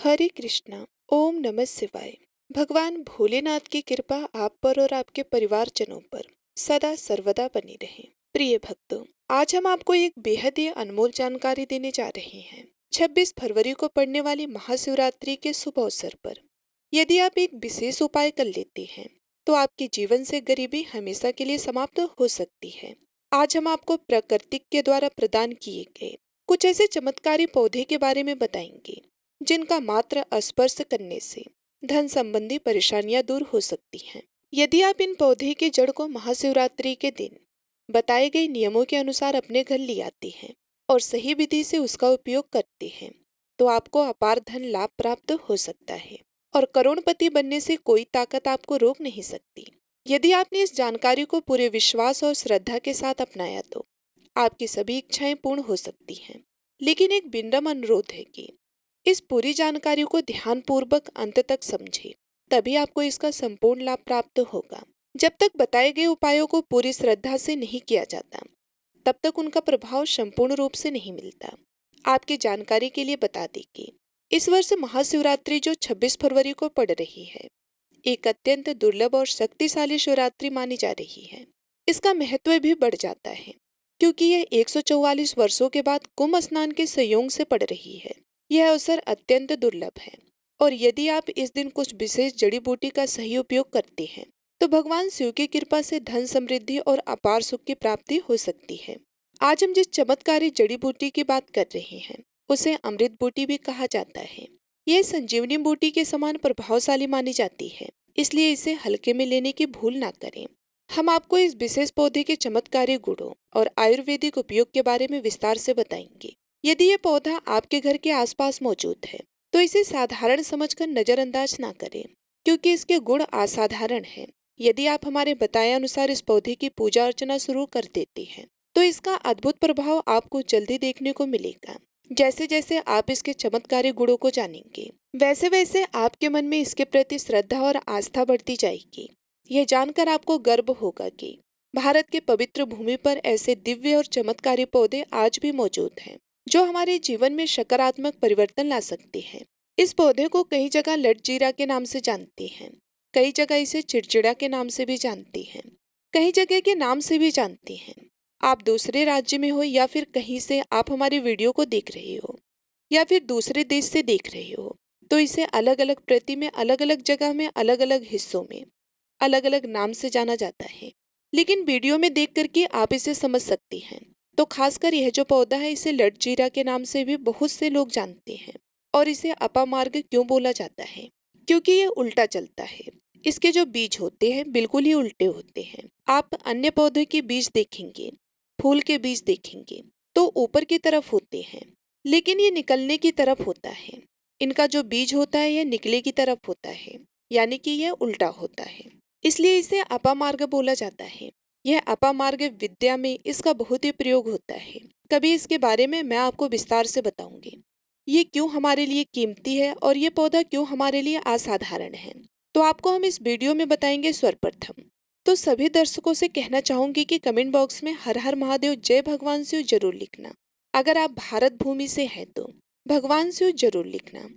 हरे कृष्णा। ओम नमः शिवाय। भगवान भोलेनाथ की कृपा आप पर और आपके परिवारजनों पर सदा सर्वदा बनी रहे। प्रिय भक्तों, आज हम आपको एक बेहद ही अनमोल जानकारी देने जा रहे हैं। 26 फरवरी को पड़ने वाली महाशिवरात्रि के शुभ अवसर पर यदि आप एक विशेष उपाय कर लेते हैं तो आपके जीवन से गरीबी हमेशा के लिए समाप्त हो सकती है। आज हम आपको प्रकृति के द्वारा प्रदान किए गए कुछ ऐसे चमत्कारी पौधे के बारे में बताएंगे जिनका मात्र स्पर्श करने से धन संबंधी परेशानियां दूर हो सकती हैं। यदि आप इन पौधे के जड़ को महाशिवरात्रि के दिन बताए गए नियमों के अनुसार अपने घर ले आते हैं और सही विधि से उसका उपयोग करते हैं तो आपको अपार धन लाभ प्राप्त हो सकता है और करोड़पति बनने से कोई ताकत आपको रोक नहीं सकती। यदि आपने इस जानकारी को पूरे विश्वास और श्रद्धा के साथ अपनाया तो आपकी सभी इच्छाएं पूर्ण हो सकती हैं। लेकिन एक विनम्र अनुरोध है कि इस पूरी जानकारी को ध्यानपूर्वक अंत तक समझें, तभी आपको इसका संपूर्ण लाभ प्राप्त होगा। जब तक बताए गए उपायों को पूरी श्रद्धा से नहीं किया जाता, तब तक उनका प्रभाव संपूर्ण रूप से नहीं मिलता। आपकी जानकारी के लिए बता दें कि इस वर्ष महाशिवरात्रि जो 26 फरवरी को पड़ रही है, एक अत्यंत दुर्लभ और शक्तिशाली शिवरात्रि मानी जा रही है। इसका महत्व भी बढ़ जाता है क्योंकि यह 144 वर्षों के बाद कुंभ स्नान के संयोग से पड़ रही है। यह अवसर अत्यंत दुर्लभ है और यदि आप इस दिन कुछ विशेष जड़ी बूटी का सही उपयोग करते हैं तो भगवान शिव की कृपा से धन समृद्धि और अपार सुख की प्राप्ति हो सकती है। आज हम जिस चमत्कारी जड़ी बूटी की बात कर रहे हैं उसे अमृत बूटी भी कहा जाता है। यह संजीवनी बूटी के समान प्रभावशाली मानी जाती है, इसलिए इसे हल्के में लेने की भूल ना करें। हम आपको इस विशेष पौधे के चमत्कारी गुणों और आयुर्वेदिक उपयोग के बारे में विस्तार से बताएंगे। यदि ये पौधा आपके घर के आसपास मौजूद है तो इसे साधारण समझकर नजरअंदाज ना करें क्योंकि इसके गुण असाधारण हैं। यदि आप हमारे बताए अनुसार इस पौधे की पूजा अर्चना शुरू कर देते हैं तो इसका अद्भुत प्रभाव आपको जल्दी देखने को मिलेगा। जैसे जैसे आप इसके चमत्कारी गुणों को जानेंगे वैसे वैसे आपके मन में इसके प्रति श्रद्धा और आस्था बढ़ती जाएगी। यह जानकर आपको गर्व होगा कि भारत के पवित्र भूमि पर ऐसे दिव्य और चमत्कारी पौधे आज भी मौजूद हैं जो हमारे जीवन में सकारात्मक परिवर्तन ला सकते हैं। इस पौधे को कई जगह लटजीरा के नाम से जानते हैं, कई जगह इसे चिड़चिड़ा के नाम से भी जानते हैं, कई जगह के नाम से भी जानते हैं। आप दूसरे राज्य में हो या फिर कहीं से आप हमारी वीडियो को देख रहे हो या फिर दूसरे देश से देख रहे हो तो इसे अलग अलग प्रति में अलग अलग जगह में अलग अलग हिस्सों में अलग अलग नाम से जाना जाता है। लेकिन वीडियो में देख करके आप इसे समझ सकते हैं। तो खासकर यह जो पौधा है इसे लटजीरा के नाम से भी बहुत से लोग जानते हैं। और इसे अपामार्ग क्यों बोला जाता है? क्योंकि ये उल्टा चलता है। इसके जो बीज होते हैं बिल्कुल ही उल्टे होते हैं। आप अन्य पौधे के बीज देखेंगे, फूल के बीज देखेंगे तो ऊपर की तरफ होते हैं, लेकिन ये निकलने की तरफ होता है। इनका जो बीज होता है यह निकले की तरफ होता है, यानी कि यह उल्टा होता है, इसलिए इसे अपामार्ग बोला जाता है। यह अपामार्ग विद्या में इसका बहुत ही प्रयोग होता है। कभी इसके बारे में मैं आपको विस्तार से बताऊंगी। ये क्यों हमारे लिए कीमती है और ये पौधा क्यों हमारे लिए असाधारण है, तो आपको हम इस वीडियो में बताएंगे सर्वप्रथम। तो सभी दर्शकों से कहना चाहूंगी कि कमेंट बॉक्स में हर हर महादेव जय भगवान शिव जरूर लिखना। अगर आप भारत भूमि से हैं तो भगवान शिव जरूर लिखना।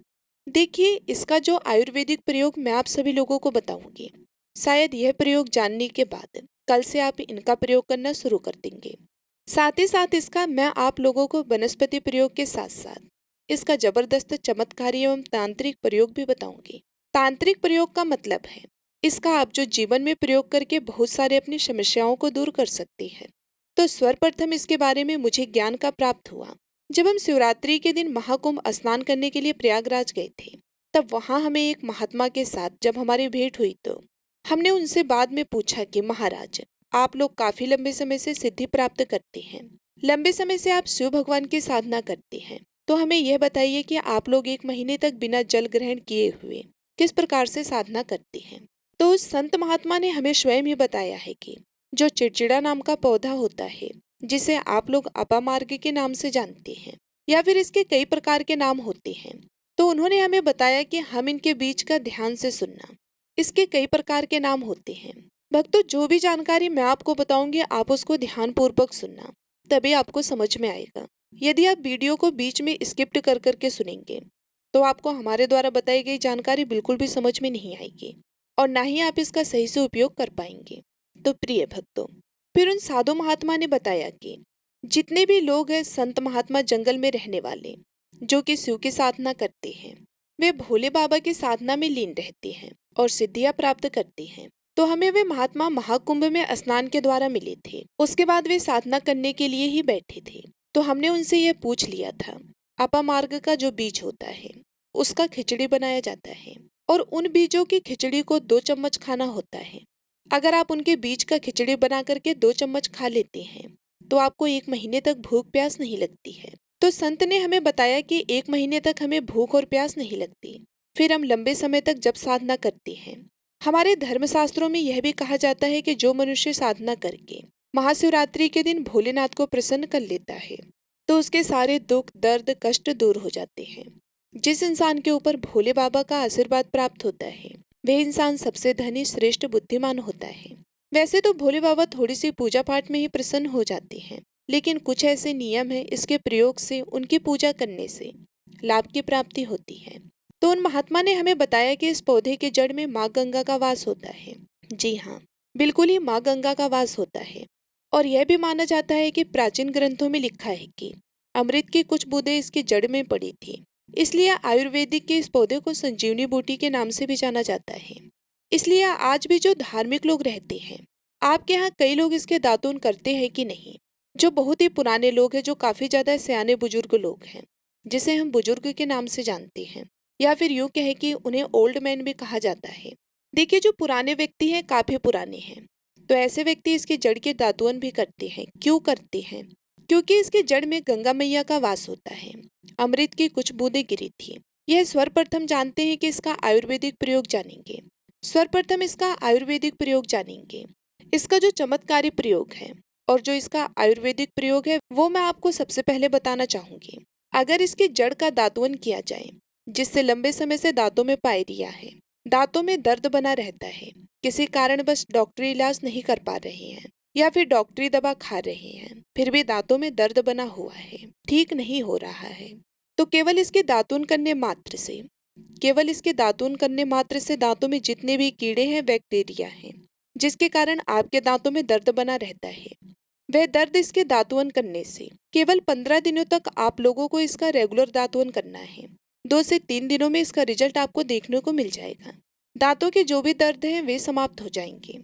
देखिए, इसका जो आयुर्वेदिक प्रयोग मैं आप सभी लोगों को बताऊंगी, शायद यह प्रयोग जानने के बाद कल से आप इनका प्रयोग करना शुरू कर देंगे। साथ ही साथ इसका मैं आप लोगों को वनस्पति प्रयोग के साथ साथ इसका जबरदस्त चमत्कारी एवं तांत्रिक प्रयोग भी बताऊंगी। तांत्रिक प्रयोग का मतलब है इसका आप जो जीवन में प्रयोग करके बहुत सारे अपनी समस्याओं को दूर कर सकते हैं। तो सर्वप्रथम इसके बारे में मुझे ज्ञान का प्राप्त हुआ जब हम शिवरात्रि के दिन महाकुंभ स्नान करने के लिए प्रयागराज गए थे। तब वहां हमें एक महात्मा के साथ जब हमारी भेंट हुई तो हमने उनसे बाद में पूछा कि महाराज, आप लोग काफी लंबे समय से सिद्धि प्राप्त करते हैं, लंबे समय से आप शिव भगवान की साधना करते हैं, तो हमें यह बताइए कि आप लोग 1 महीने तक बिना जल ग्रहण किए हुए किस प्रकार से साधना करते हैं। तो उस संत महात्मा ने हमें स्वयं ही बताया है कि जो चिड़चिड़ा नाम का पौधा होता है, जिसे आप लोग अपामार्ग के नाम से जानते हैं या फिर इसके कई प्रकार के नाम होते हैं, तो उन्होंने हमें बताया कि हम इनके बीज का ध्यान से सुनना। इसके कई प्रकार के नाम होते हैं। भक्तों, जो भी जानकारी मैं आपको बताऊंगी आप उसको ध्यान पूर्वक सुनना, तभी आपको समझ में आएगा। यदि आप वीडियो को बीच में स्किप्ट कर करके सुनेंगे तो आपको हमारे द्वारा बताई गई जानकारी बिल्कुल भी समझ में नहीं आएगी और ना ही आप इसका सही से उपयोग कर पाएंगे। तो प्रिय भक्तों, फिर उन साधु महात्मा ने बताया कि जितने भी लोग हैं संत महात्मा जंगल में रहने वाले, जो कि शिव की साधना करते हैं, वे भोले बाबा की साधना में लीन रहते हैं और सिद्धियां प्राप्त करते हैं। तो हमें वे महात्मा महाकुंभ में स्नान के द्वारा मिले थे। उसके बाद वे साधना करने के लिए ही बैठे थे। तो हमने उनसे यह पूछ लिया था, अपामार्ग का जो बीज होता है उसका खिचड़ी बनाया जाता है और उन बीजों की खिचड़ी को 2 चम्मच खाना होता है। अगर आप उनके बीज का खिचड़ी बना करके 2 चम्मच खा लेते हैं तो आपको 1 महीने तक भूख प्यास नहीं लगती है। तो संत ने हमें बताया कि 1 महीने तक हमें भूख और प्यास नहीं लगती। फिर हम लंबे समय तक जब साधना करते हैं, हमारे धर्मशास्त्रों में यह भी कहा जाता है कि जो मनुष्य साधना करके महाशिवरात्रि के दिन भोलेनाथ को प्रसन्न कर लेता है तो उसके सारे दुख दर्द कष्ट दूर हो जाते हैं। जिस इंसान के ऊपर भोले बाबा का आशीर्वाद प्राप्त होता है वह इंसान सबसे धनी श्रेष्ठ बुद्धिमान होता है। वैसे तो भोले बाबा थोड़ी सी पूजा पाठ में ही प्रसन्न हो जाते हैं, लेकिन कुछ ऐसे नियम हैं इसके प्रयोग से उनकी पूजा करने से लाभ की प्राप्ति होती है। तो उन महात्मा ने हमें बताया कि इस पौधे के जड़ में माँ गंगा का वास होता है। जी हाँ, बिल्कुल ही माँ गंगा का वास होता है। और यह भी माना जाता है कि प्राचीन ग्रंथों में लिखा है कि अमृत की कुछ बूंदें इसकी जड़ में पड़ी थी। इसलिए आयुर्वेदिक के इस पौधे को संजीवनी बूटी के नाम से भी जाना जाता है। इसलिए आज भी जो धार्मिक लोग रहते हैं, आपके यहाँ कई लोग इसके दातून करते हैं कि नहीं? जो बहुत ही पुराने लोग हैं, जो काफी ज्यादा सियाने बुजुर्ग लोग हैं, जिसे हम बुजुर्ग के नाम से जानते हैं, या फिर यूं कहे कि उन्हें ओल्ड मैन भी कहा जाता है। देखिए, जो पुराने व्यक्ति हैं काफी पुराने हैं, तो ऐसे व्यक्ति इसकी जड़ के दातुअन भी करते हैं। क्यों करते हैं? क्योंकि इसकी जड़ में गंगा मैया का वास होता है। अमृत की कुछ बूंदें गिरी थी। यह सर्वप्रथम जानते हैं कि इसका आयुर्वेदिक प्रयोग जानेंगे। सर्वप्रथम इसका आयुर्वेदिक प्रयोग जानेंगे। इसका जो चमत्कारी प्रयोग है और जो इसका आयुर्वेदिक प्रयोग है वो मैं आपको सबसे पहले बताना चाहूंगी। अगर इसकी जड़ का दातुअन किया जाए, जिससे लंबे समय से दांतों में पायरिया है, दांतों में दर्द बना रहता है, किसी कारणवश डॉक्टरी इलाज नहीं कर पा रहे हैं या फिर डॉक्टरी दवा खा रहे हैं, फिर भी दांतों में दर्द बना हुआ है, ठीक नहीं हो रहा है, तो केवल इसके दातून करने मात्र से, दांतों में जितने भी कीड़े हैं, बैक्टीरिया हैं, जिसके कारण आपके दांतों में दर्द बना रहता है, वह दर्द इसके दातुअन करने से केवल 15 दिनों तक आप लोगों को इसका रेगुलर दातुअन करना है। 2 से 3 दिनों में इसका रिजल्ट आपको देखने को मिल जाएगा। दांतों के जो भी दर्द हैं वे समाप्त हो जाएंगे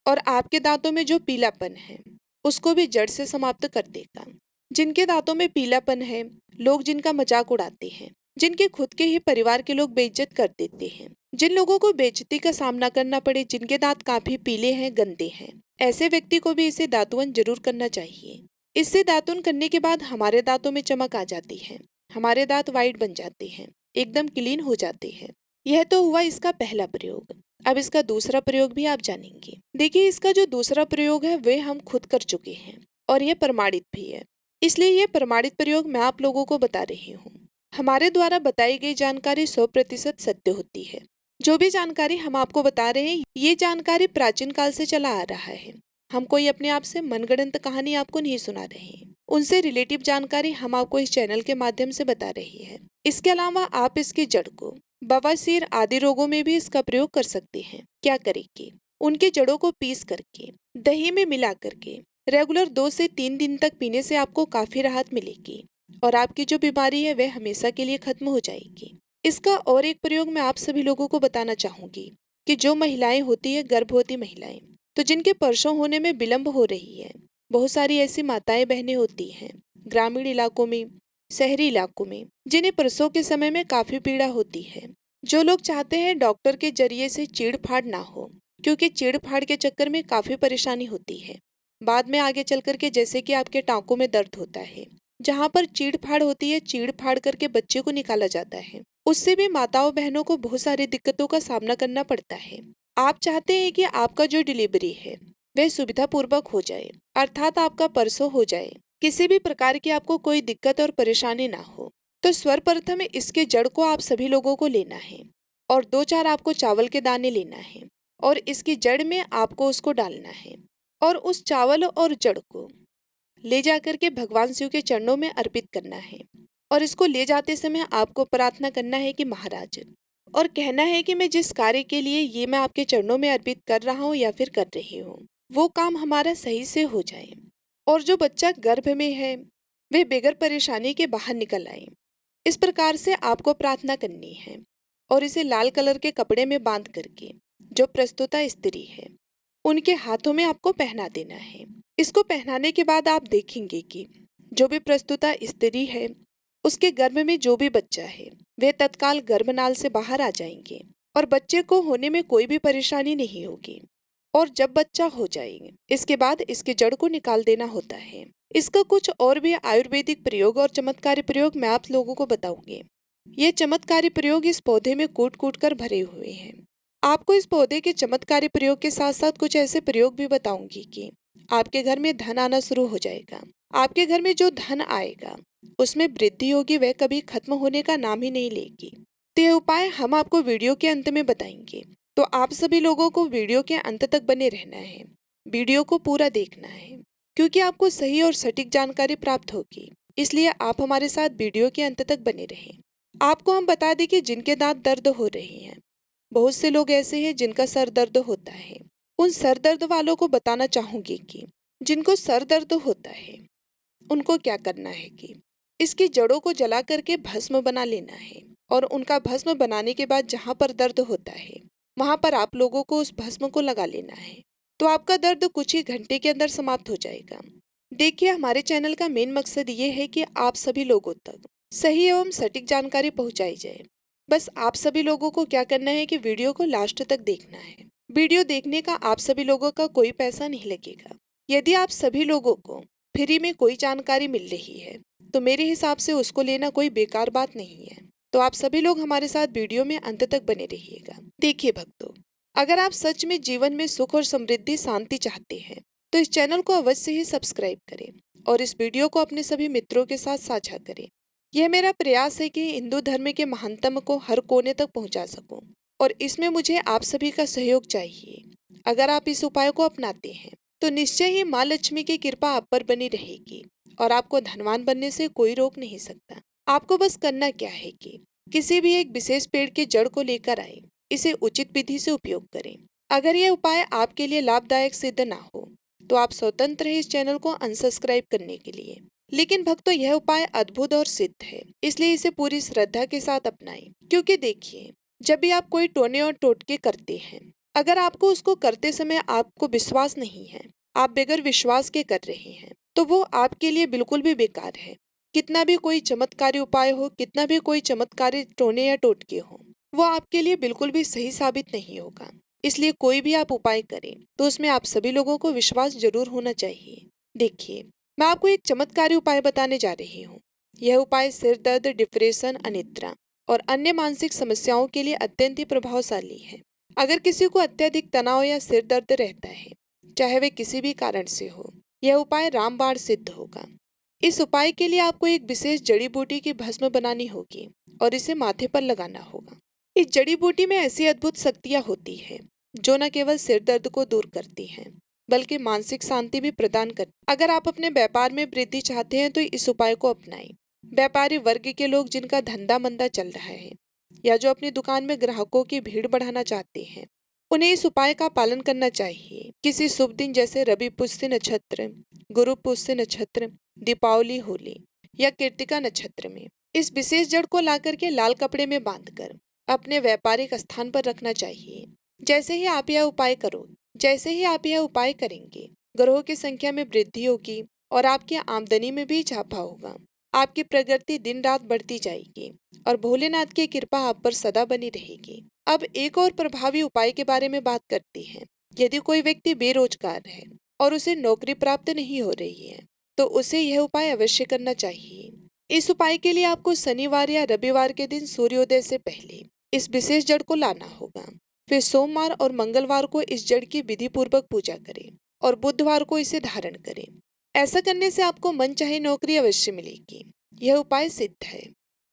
और आपके दांतों में जो पीलापन है उसको भी जड़ से समाप्त कर देगा। जिनके दांतों में पीलापन है, लोग जिनका मजाक उड़ाते हैं, जिनके खुद के ही परिवार के लोग बेइज्जत कर देते हैं, जिन लोगों को बेइज्जती का सामना करना पड़े, जिनके दांत काफी पीले हैं, गंदे हैं, ऐसे व्यक्ति को भी इसे दातुअन जरूर करना चाहिए। इससे दातुन करने के बाद हमारे दांतों में चमक आ जाती है, हमारे दांत वाइट बन जाते हैं, एकदम क्लीन हो जाते हैं। यह तो हुआ इसका पहला प्रयोग। अब इसका दूसरा प्रयोग भी आप जानेंगे। देखिए, इसका जो दूसरा प्रयोग है वे हम खुद कर चुके हैं और यह प्रमाणित भी है, इसलिए यह प्रमाणित प्रयोग मैं आप लोगों को बता रही हूँ। हमारे द्वारा बताई गई जानकारी 100% सत्य होती है। जो भी जानकारी हम आपको बता रहे हैं, ये जानकारी प्राचीन काल से चला आ रहा है। हम कोई अपने आप से मनगढ़ंत कहानी आपको नहीं सुना रहे हैं, उनसे रिलेटिव जानकारी हम आपको इस चैनल के माध्यम से बता रही है। इसके अलावा आप इसकी जड़ को बवासीर आदि रोगों में भी इसका प्रयोग कर सकते हैं। क्या करेंगे? उनकी जड़ों को पीस करके दही में मिला करके रेगुलर 2 से 3 दिन तक पीने से आपको काफी राहत मिलेगी और आपकी जो बीमारी है वह हमेशा के लिए खत्म हो जाएगी। इसका और एक प्रयोग मैं आप सभी लोगों को बताना चाहूंगी कि जो महिलाएं होती है, गर्भवती महिलाएं, तो जिनके प्रसव होने में विलंब हो रही है, बहुत सारी ऐसी माताएं बहनें होती हैं ग्रामीण इलाकों में, शहरी इलाकों में, जिन्हें प्रसव के समय में काफी पीड़ा होती है। जो लोग चाहते हैं डॉक्टर के जरिए से चीड़ फाड़ ना हो, क्योंकि चीड़ फाड़ के चक्कर में काफी परेशानी होती है। बाद में आगे चल करके जैसे कि आपके टांकों में दर्द होता है, जहाँ पर चीड़ फाड़ होती है, चीड़ फाड़ करके बच्चे को निकाला जाता है, उससे भी माताओं बहनों को बहुत सारी दिक्कतों का सामना करना पड़ता है। आप चाहते हैं कि आपका जो डिलीवरी है वह सुविधा पूर्वक हो जाए, अर्थात आपका प्रसव हो जाए, किसी भी प्रकार की आपको कोई दिक्कत और परेशानी ना हो, तो सर्वप्रथम इसके जड़ को आप सभी लोगों को लेना है और 2-4 आपको चावल के दाने लेना है और इसकी जड़ में आपको उसको डालना है और उस चावल और जड़ को ले जाकर के भगवान शिव के चरणों में अर्पित करना है। और इसको ले जाते समय आपको प्रार्थना करना है कि महाराज, और कहना है कि मैं जिस कार्य के लिए ये मैं आपके चरणों में अर्पित कर रहा हूँ या फिर कर रही हूँ, वो काम हमारा सही से हो जाए और जो बच्चा गर्भ में है वे बगैर परेशानी के बाहर निकल आए। इस प्रकार से आपको प्रार्थना करनी है और इसे लाल कलर के कपड़े में बांध करके जो प्रस्तुता स्त्री है उनके हाथों में आपको पहना देना है। इसको पहनाने के बाद आप देखेंगे कि जो भी प्रस्तुता स्त्री है उसके गर्भ में जो भी बच्चा है वे तत्काल गर्भनाल से बाहर आ जाएंगे और बच्चे को होने में कोई भी परेशानी नहीं होगी। और जब बच्चा हो जाएंगे इसके बाद इसके जड़ को निकाल देना होता है। इसका कुछ और भी आयुर्वेदिक प्रयोग और चमत्कारी प्रयोग मैं आप लोगों को बताऊंगी। ये चमत्कारी प्रयोग इस पौधे में कूट कूट कर भरे हुए हैं। आपको इस पौधे के चमत्कारी प्रयोग के साथ साथ कुछ ऐसे प्रयोग भी बताऊंगी कि आपके घर में धन आना शुरू हो जाएगा। आपके घर में जो धन आएगा उसमें वृद्धि होगी, वह कभी खत्म होने का नाम ही नहीं लेगी। तो यह उपाय हम आपको वीडियो के अंत में बताएंगे, तो आप सभी लोगों को वीडियो के अंत तक बने रहना है, वीडियो को पूरा देखना है, क्योंकि आपको सही और सटीक जानकारी प्राप्त होगी। इसलिए आप हमारे साथ वीडियो के अंत तक बने रहें। आपको हम बता दें कि जिनके दांत दर्द हो रहे हैं, बहुत से लोग ऐसे हैं जिनका सर दर्द होता है, उन सर दर्द वालों को बताना चाहूंगी कि जिनको सर दर्द होता है उनको क्या करना है कि इसकी जड़ों को जला करके भस्म बना लेना है और उनका भस्म बनाने के बाद जहाँ पर दर्द होता है वहां पर आप लोगों को उस भस्म को लगा लेना है, तो आपका दर्द कुछ ही घंटे के अंदर समाप्त हो जाएगा। देखिए, हमारे चैनल का मेन मकसद ये है कि आप सभी लोगों तक सही एवं सटीक जानकारी पहुंचाई जाए। बस आप सभी लोगों को क्या करना है कि वीडियो को लास्ट तक देखना है। वीडियो देखने का आप सभी लोगों का कोई पैसा नहीं लगेगा। यदि आप सभी लोगों को फ्री में कोई जानकारी मिल रही है तो मेरे हिसाब से उसको लेना कोई बेकार बात नहीं है। तो आप सभी लोग हमारे साथ वीडियो में अंत तक बने रहिएगा। देखिए भक्तों, अगर आप सच में जीवन में सुख और समृद्धि शांति चाहते हैं तो इस चैनल को अवश्य ही सब्सक्राइब करें और इस वीडियो को अपने सभी मित्रों के साथ साझा करें। यह मेरा प्रयास है कि हिंदू धर्म के महानतम को हर कोने तक पहुंचा सकूं और इसमें मुझे आप सभी का सहयोग चाहिए। अगर आप इस उपाय को अपनाते हैं तो निश्चय ही माँ लक्ष्मी की कृपा आप पर बनी रहेगी और आपको धनवान बनने से कोई रोक नहीं सकता। आपको बस करना क्या है कि किसी भी एक विशेष पेड़ के जड़ को लेकर आए, इसे उचित विधि से उपयोग करें। अगर यह उपाय आपके लिए लाभदायक सिद्ध ना हो तो आप स्वतंत्र हैं इस चैनल को अनसब्सक्राइब करने के लिए। लेकिन भक्तों, यह उपाय अद्भुत और सिद्ध है, इसलिए इसे पूरी श्रद्धा के साथ अपनाएं। क्योंकि देखिए, जब भी आप कोई टोने और टोटके करते हैं, अगर आपको उसको करते समय आपको विश्वास नहीं है, आप बगैर विश्वास के कर रहे हैं, तो वो आपके लिए बिल्कुल भी बेकार है। कितना भी कोई चमत्कारी उपाय हो, कितना भी कोई चमत्कारी टोने या टोटके हो, वो आपके लिए बिल्कुल भी सही साबित नहीं होगा। इसलिए कोई भी आप उपाय करें तो उसमें आप सभी लोगों को विश्वास जरूर होना चाहिए। देखिए, मैं आपको एक चमत्कारी उपाय बताने जा रही हूँ। यह उपाय सिर दर्द, डिप्रेशन, अनिद्रा और अन्य मानसिक समस्याओं के लिए अत्यंत ही प्रभावशाली है। अगर किसी को अत्यधिक तनाव या सिर दर्द रहता है, चाहे वे किसी भी कारण से हो, यह उपाय रामबाण सिद्ध होगा। इस उपाय के लिए आपको एक विशेष जड़ी बूटी की भस्म बनानी होगी और इसे माथे पर लगाना होगा। इस जड़ी बूटी में ऐसी अद्भुत शक्तियां होती है जो न केवल सिर दर्द को दूर करती हैं बल्कि मानसिक शांति भी प्रदान करती। अगर आप अपने व्यापार में वृद्धि चाहते हैं तो इस उपाय को अपनाएं। व्यापारी वर्ग के लोग जिनका धंधा मंदा चल रहा है या जो अपनी दुकान में ग्राहकों की भीड़ बढ़ाना चाहते हैं, उन्हें इस उपाय का पालन करना चाहिए। किसी शुभ दिन जैसे रवि पुष्य नक्षत्र, गुरु पुष्य नक्षत्र, दीपावली, होली या कृतिका नक्षत्र में इस विशेष जड़ को ला करके लाल कपड़े में बांधकर अपने व्यापारिक स्थान पर रखना चाहिए। जैसे ही आप यह उपाय करेंगे, ग्रहों की संख्या में वृद्धि होगी और आपकी आमदनी में भी इजाफा होगा। आपकी प्रगति दिन रात बढ़ती जाएगी और भोलेनाथ की कृपा आप पर सदा बनी रहेगी। अब एक और प्रभावी उपाय के बारे में बात करते हैं। यदि कोई व्यक्ति बेरोजगार है और उसे नौकरी प्राप्त नहीं हो रही है तो उसे यह उपाय अवश्य करना चाहिए। इस उपाय के लिए आपको शनिवार या रविवार के दिन सूर्योदय से पहले इस विशेष जड़ को लाना होगा। फिर सोमवार और मंगलवार को इस जड़ की विधि पूर्वक पूजा करें और बुधवार को इसे धारण करें। ऐसा करने से आपको मनचाही नौकरी अवश्य मिलेगी। यह उपाय सिद्ध है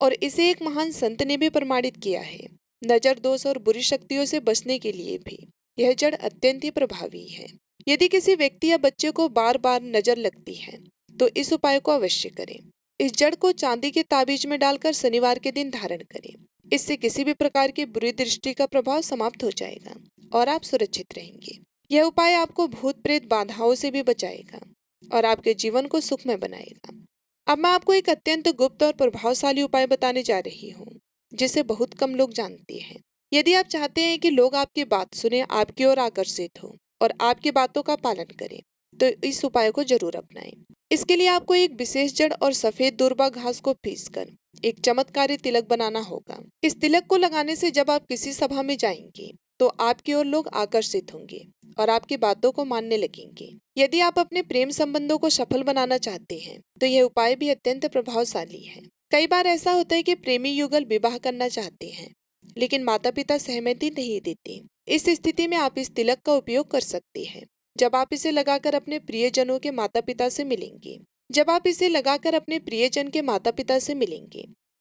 और इसे एक महान संत ने भी प्रमाणित किया है। नजर दोष और बुरी शक्तियों से बचने के लिए भी यह जड़ अत्यंत ही प्रभावी है। यदि किसी व्यक्ति या बच्चे को बार बार नजर लगती है तो इस उपाय को अवश्य करें। इस जड़ को चांदी के ताबीज में डालकर शनिवार के दिन धारण करें। इससे किसी भी प्रकार की बुरी दृष्टि का प्रभाव समाप्त हो जाएगा और आप सुरक्षित रहेंगे। यह उपाय आपको भूत प्रेत बाधाओं से भी बचाएगा और आपके जीवन को सुखमय बनाएगा। अब मैं आपको एक अत्यंत गुप्त और प्रभावशाली उपाय बताने जा रही हूँ, जिसे बहुत कम लोग जानते हैं। यदि आप चाहते हैं कि लोग आपकी बात सुने, आपकी ओर आकर्षित हो और आपकी बातों का पालन करें, तो इस उपाय को जरूर अपनाएं। इसके लिए आपको एक विशेष जड़ और सफेद दूर्वा घास को पीसकर एक चमत्कारी तिलक बनाना होगा। इस तिलक को लगाने से जब आप किसी सभा में जाएंगे तो आपकी ओर लोग आकर्षित होंगे और आपकी बातों को मानने लगेंगे। यदि आप अपने प्रेम संबंधों को सफल बनाना चाहते हैं तो यह उपाय भी अत्यंत प्रभावशाली है। कई बार ऐसा होता है कि प्रेमी युगल विवाह करना चाहते हैं लेकिन माता पिता सहमति नहीं देते। इस स्थिति में आप इस तिलक का उपयोग कर सकते हैं। जब आप इसे लगाकर अपने प्रियजनों के माता पिता से मिलेंगे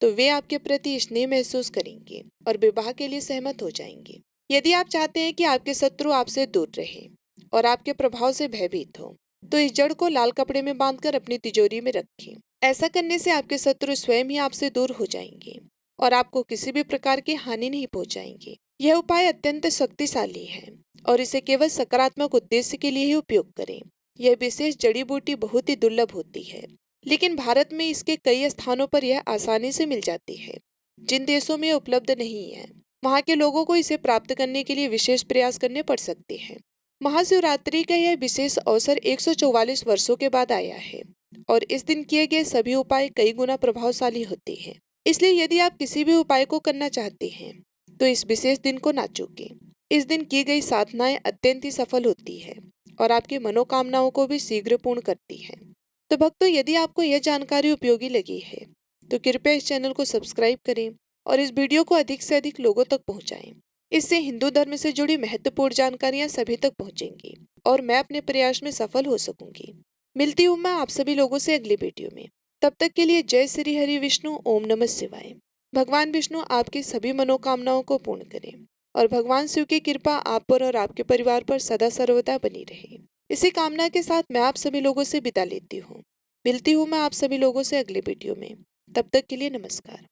तो वे आपके प्रति स्नेह महसूस करेंगे और विवाह के लिए सहमत हो जाएंगे। यदि आप चाहते हैं कि आपके शत्रु आपसे दूर रहे और आपके प्रभाव से भयभीत हो, तो इस जड़ को लाल कपड़े में बांधकर अपनी तिजोरी में रखें। ऐसा करने से आपके शत्रु स्वयं ही आपसे दूर हो जाएंगे और आपको किसी भी प्रकार की हानि नहीं पहुंचाएंगे। यह उपाय अत्यंत शक्तिशाली है और इसे केवल सकारात्मक उद्देश्य के लिए ही उपयोग करें। यह विशेष जड़ी बूटी बहुत ही दुर्लभ होती है, लेकिन भारत में इसके कई स्थानों पर यह आसानी से मिल जाती है। जिन देशों में उपलब्ध नहीं है, वहाँ के लोगों को इसे प्राप्त करने के लिए विशेष प्रयास करने पड़ सकते हैं। महाशिवरात्रि का यह विशेष अवसर 144 वर्षों के बाद आया है और इस दिन किए गए सभी उपाय कई गुना प्रभावशाली होते हैं। इसलिए यदि आप किसी भी उपाय को करना चाहते हैं तो इस विशेष दिन को ना चूकें। इस दिन की गई साधनाएं अत्यंत ही सफल होती है और आपकी मनोकामनाओं को भी शीघ्र पूर्ण करती है। तो भक्तों, यदि आपको यह जानकारी उपयोगी लगी है तो कृपया इस चैनल को सब्सक्राइब करें और इस वीडियो को अधिक से अधिक लोगों तक पहुंचाएं। इससे हिंदू धर्म से जुड़ी महत्वपूर्ण जानकारियां सभी तक पहुंचेंगी और मैं अपने प्रयास में सफल हो सकूंगी। मिलती हूँ मैं आप सभी लोगों से अगली वीडियो में। तब तक के लिए जय श्री हरि विष्णु। ओम नमः शिवाय। भगवान विष्णु आपकी सभी मनोकामनाओं को पूर्ण करें और भगवान शिव की कृपा आप पर और आपके परिवार पर सदा सर्वदा बनी रहे। इसी कामना के साथ मैं आप सभी लोगों से विदा लेती हूँ। मिलती हूँ मैं आप सभी लोगों से अगले वीडियो में। तब तक के लिए नमस्कार।